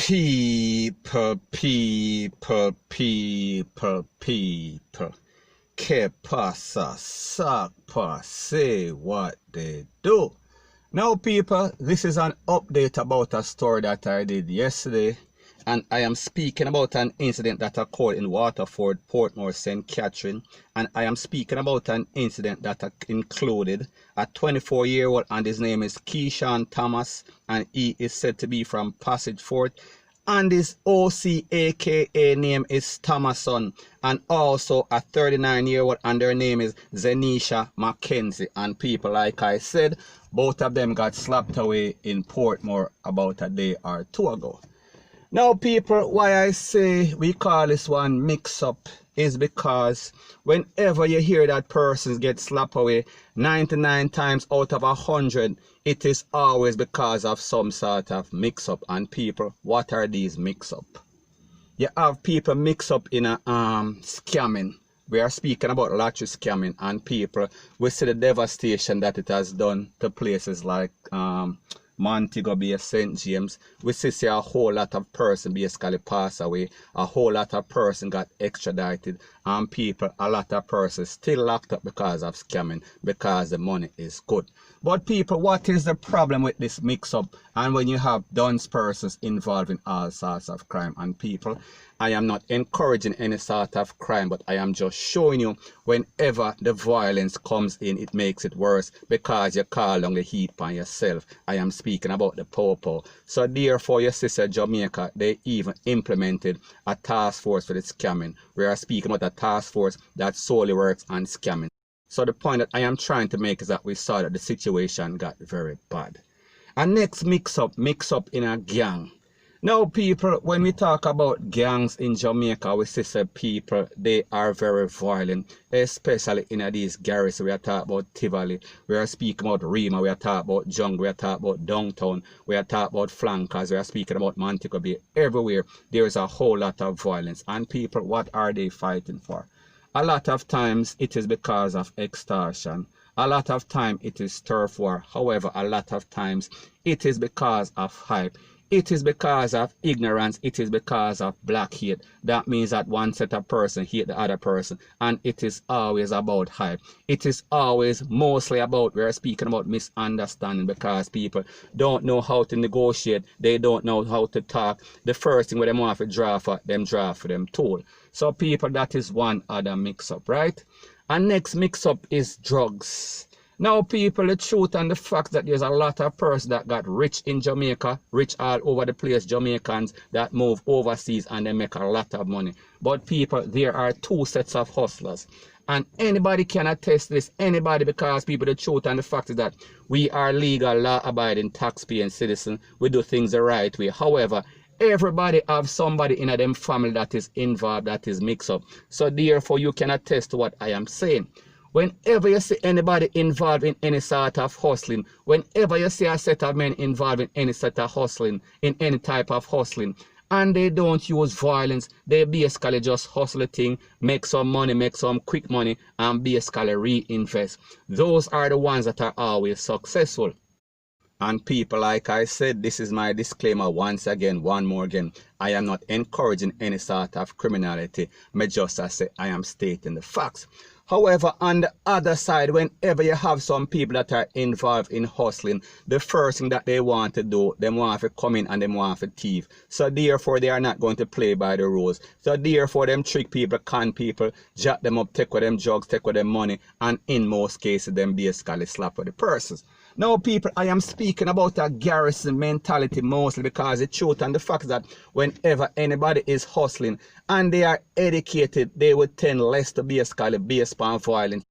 People. Que pasa, sakpa, say what they do. Now people, this is an update about a story that I did yesterday, and I am speaking about an incident that occurred in Waterford, Portmore, St. Catherine, and I am speaking about an incident that included a 24-year-old, and his name is Keyshawn Thomas, and he is said to be from Passage Fort, and his OC aka name is Thomason, and also a 39-year-old, and their name is Zenisha Mackenzie. And people, like I said, both of them got slapped away in Portmore about a day or two ago. Now people, why I say we call this one mix-up is because whenever you hear that person get slapped away, 99 times out of 100, it is always because of some sort of mix-up. And people, what are these mix-up? You have people mix up in a scamming. We are speaking about lottery scamming, and people, we see the devastation that it has done to places like Montego Bay, St. James. We see a whole lot of person basically pass away, a whole lot of person got extradited, and people, a lot of persons still locked up because of scamming, because the money is good. But people, what is the problem with this mix-up? And when you have dunce persons involved in all sorts of crime, and people, I am not encouraging any sort of crime, but I am just showing you whenever the violence comes in, it makes it worse because you call on the heat on yourself. I am speaking about the popo. So therefore, your sister Jamaica, they even implemented a task force for the scamming. We are speaking about a task force that solely works on scamming. So the point that I am trying to make is that we saw that the situation got very bad. And next mix-up in a gang. Now people, when we talk about gangs in Jamaica, we see people, they are very violent, especially in these garrisons. We are talking about Tivoli, we are speaking about Rima, we are talking about Jungle, we are talking about Downtown, we are talking about Flankers, we are speaking about Montego Bay. Everywhere there is a whole lot of violence. And people, what are they fighting for? A lot of times it is because of extortion. A lot of time it is turf war. However, a lot of times it is because of hype. It is because of ignorance. It is because of black hate. That means that one set of person hate the other person. And it is always about hype. It is always mostly about, we're speaking about misunderstanding, because people don't know how to negotiate. They don't know how to talk. The first thing where they want to draw for them tool. So people, that is one other mix-up, right? And next mix-up is drugs. Now people, the truth and the fact that there's a lot of persons that got rich in Jamaica, rich all over the place, Jamaicans that move overseas and they make a lot of money. But people, there are two sets of hustlers. And anybody can attest this, anybody, because people, the truth and the fact is that we are legal, law-abiding, tax-paying citizens. We do things the right way. However, everybody have somebody in them family that is involved, that is mixed up. So therefore, you can attest to what I am saying. Whenever you see anybody involved in any sort of hustling, whenever you see a set of men involved in any sort of hustling, in any type of hustling, and they don't use violence, they basically just hustle a thing, make some money, make some quick money, and basically reinvest. Those are the ones that are always successful. And people, like I said, this is my disclaimer once again, one more again. I am not encouraging any sort of criminality. I am stating the facts. However, on the other side, whenever you have some people that are involved in hustling, the first thing that they want to do, they want to come in and they want to thief. So therefore, they are not going to play by the rules. So therefore, them trick people, con people, jack them up, take with them drugs, take with them money, and in most cases, them basically slap with the persons. Now people, I am speaking about a garrison mentality mostly because the truth and the fact that whenever anybody is hustling and they are educated, they would tend less to basically base upon violence.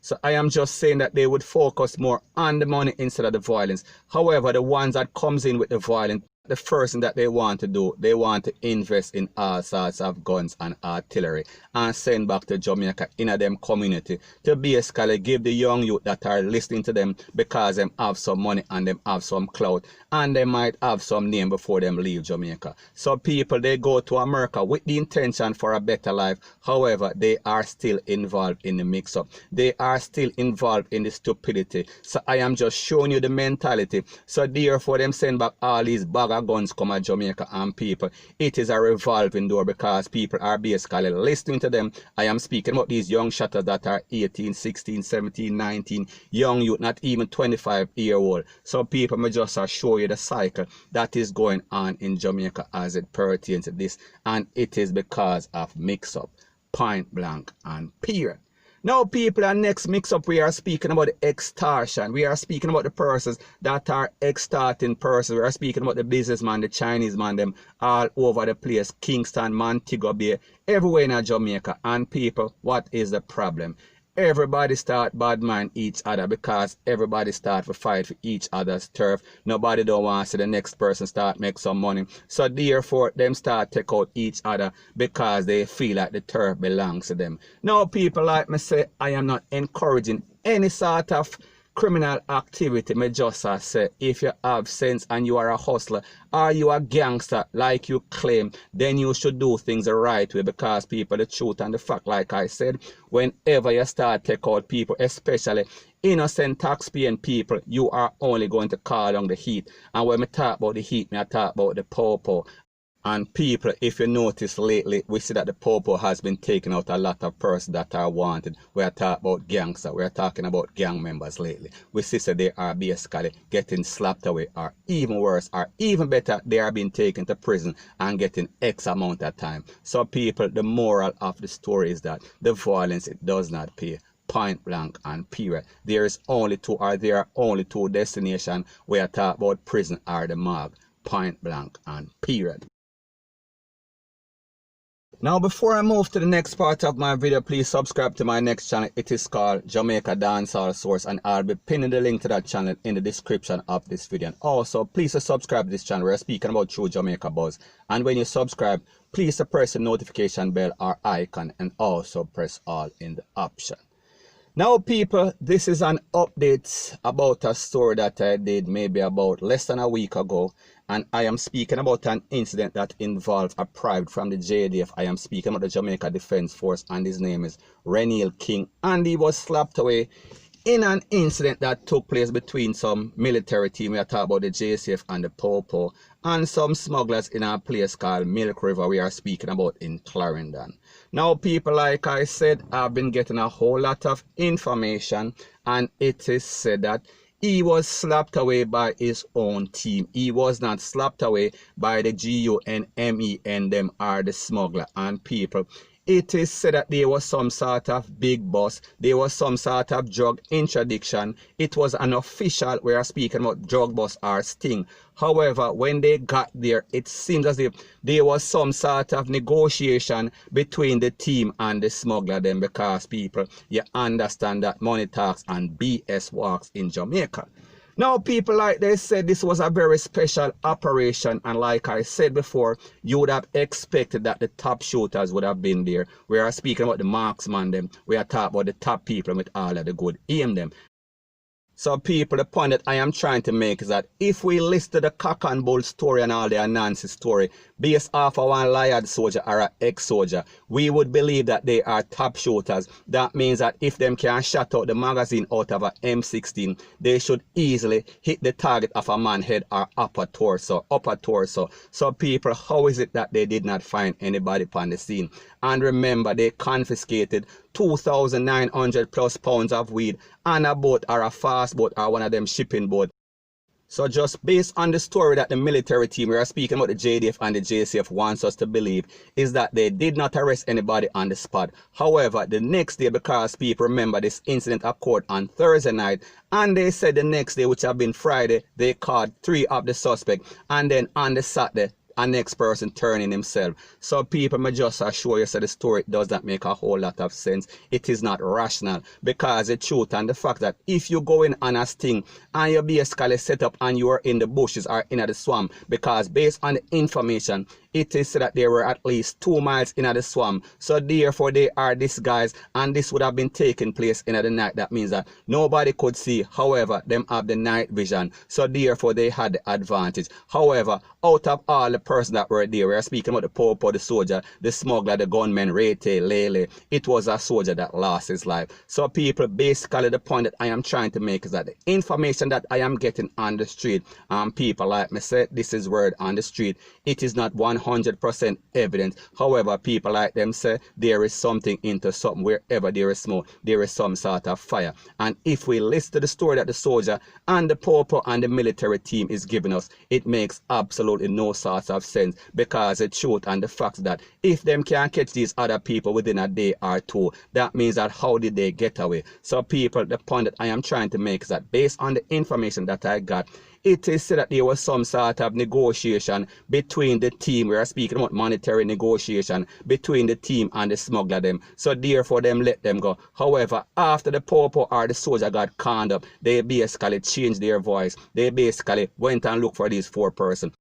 So I am just saying that they would focus more on the money instead of the violence. However, the ones that comes in with the violence, the first thing that they want to do, they want to invest in all sorts of guns and artillery and send back to Jamaica in a them community to basically give the young youth that are listening to them, because them have some money and them have some clout and they might have some name before them leave Jamaica. So people, they go to America with the intention for a better life. However, they are still involved in the mix-up. They are still involved in the stupidity. So I am just showing you the mentality. So therefore, them send back all these bag of guns come at Jamaica, and people, it is a revolving door because people are basically listening to them. I am speaking about these young shotters that are 18, 16, 17, 19, young youth, not even 25-year-old. So people may just show you the cycle that is going on in Jamaica as it pertains to this, and it is because of mix-up, point blank and period. Now people, our next mix-up, we are speaking about the extortion. We are speaking about the persons that are extorting persons. We are speaking about the businessman, the Chinese man, them all over the place. Kingston, Montego Bay, everywhere in Jamaica. And people, what is the problem? Everybody start bad mind each other because everybody start to fight for each other's turf. Nobody don't want to see the next person start make some money. So therefore, them start take out each other because they feel like the turf belongs to them. Now people, like me say, I am not encouraging any sort of criminal activity. Me just say, if you have sense and you are a hustler, or you a gangster like you claim, then you should do things the right way, because people, the truth and the fact, like I said, whenever you start take out people, especially innocent taxpaying people, you are only going to call on the heat. And when I talk about the heat, I talk about the popo. And people, if you notice lately, we see that the popo has been taking out a lot of persons that are wanted. We are talking about gangsters. We are talking about gang members lately. We see that they are basically getting slapped away, or even worse, or even better, they are being taken to prison and getting X amount of time. So people, the moral of the story is that the violence, it does not pay. Point blank and period. There are only two destinations. We are talking about prison or the morgue. Point blank and period. Now before I move to the next part of my video, please subscribe to my next channel. It is called Jamaica Dancehall Source, and I'll be pinning the link to that channel in the description of this video. And also, please subscribe to this channel. We're speaking about True Jamaica Buzz. And when you subscribe, please press the notification bell or icon, and also press all in the option. Now people, this is an update about a story that I did maybe about less than a week ago, and I am speaking about an incident that involves a private from the JDF. I am speaking about the Jamaica Defense Force, and his name is Reniel King, and he was slapped away in an incident that took place between some military team. We are talking about the JCF and the Popo, and some smugglers in a place called Milk River. We are speaking about in Clarendon. Now people, like I said, I've been getting a whole lot of information, and it is said that he was slapped away by his own team. He was not slapped away by the GUNMEN, them are the smuggler. And people, it is said that there was some sort of big boss, there was some sort of drug interdiction. It was an official, we are speaking about drug boss or sting. However, when they got there, it seems as if there was some sort of negotiation between the team and the smuggler them, because people, you understand that money talks and BS walks in Jamaica. Now people, like they said, this was a very special operation, and like I said before, you would have expected that the top shooters would have been there. We are speaking about the marksman them. We are talking about the top people with all of the good aim them. So people, the point that I am trying to make is that if we listed the cock and bull story and all the Anansi story based off of one liard soldier or an ex-soldier, we would believe that they are top shooters. That means that if them can shut out the magazine out of a M16, they should easily hit the target of a man's head or upper torso. So people, how is it that they did not find anybody on the scene? And remember, they confiscated 2,900 plus pounds of weed on a boat or a fast boat or one of them shipping boat. So just based on the story that the military team, we are speaking about the JDF and the JCF, wants us to believe, is that they did not arrest anybody on the spot. However, the next day, because people remember this incident occurred on Thursday night, and they said the next day, which have been Friday, they caught 3 of the suspects, and then on the Saturday, a next person turning himself. So people, may just assure you that the story does not make a whole lot of sense. It is not rational, because the truth and the fact that if you go in on a sting and you basically set up and you are in the bushes or in the swamp, because based on the information, it is said that they were at least 2 miles in the swamp. So therefore they are disguised, and this would have been taking place in the night. That means that nobody could see. However, them have the night vision, so therefore they had the advantage. However, out of all the person that were there. We are speaking about the Popo, the soldier, the smuggler, the gunman, Rete, Lele. It was a soldier that lost his life. So people, basically the point that I am trying to make is that the information that I am getting on the street, people like me say, this is word on the street, it is not 100% evidence. However, people like them say there is something into something. Wherever there is smoke, there is some sort of fire. And if we listen to the story that the soldier and the Popo and the military team is giving us, it makes absolutely no sort of sense, because the truth and the fact that if them can catch these other people within a day or two, that means that how did they get away? So people, the point that I am trying to make is that based on the information that I got, it is said that there was some sort of negotiation between the team. We are speaking about monetary negotiation between the team and the smuggler them. So therefore them let them go. However, after the Popo or the soldier got conned up, they basically changed their voice. They basically went and looked for these 4 persons.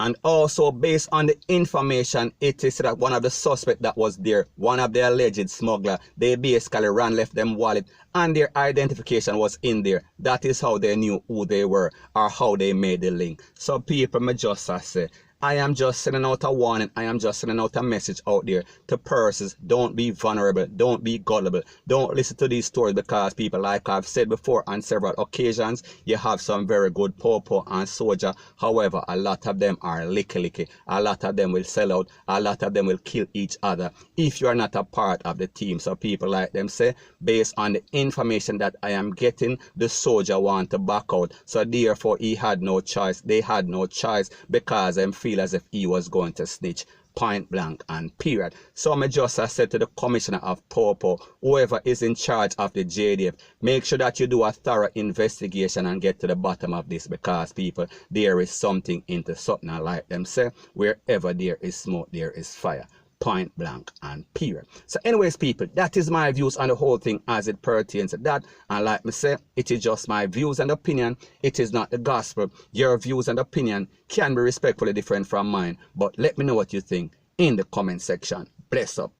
And also, based on the information, it is that one of the suspects that was there, one of the alleged smuggler, they basically left them wallet, and their identification was in there. That is how they knew who they were, or how they made the link. So people, me just say, I am just sending out a warning. I am just sending out a message out there to persons. Don't be vulnerable. Don't be gullible. Don't listen to these stories, because people, like I've said before on several occasions, you have some very good Popo and soldier. However, a lot of them are licky. A lot of them will sell out. A lot of them will kill each other if you are not a part of the team. So people like them say, based on the information that I am getting, the soldier want to back out. So therefore, he had no choice. They had no choice, because them feel as if he was going to snitch, point blank and period. So I just said to the commissioner of Popo, whoever is in charge of the JDF, make sure that you do a thorough investigation and get to the bottom of this, because people, there is something into something. I like them say, wherever there is smoke, there is fire. Point blank and period. So anyways, people, that is my views on the whole thing as it pertains to that. And like me say, it is just my views and opinion. It is not the gospel. Your views and opinion can be respectfully different from mine, but let me know what you think in the comment section. Bless up.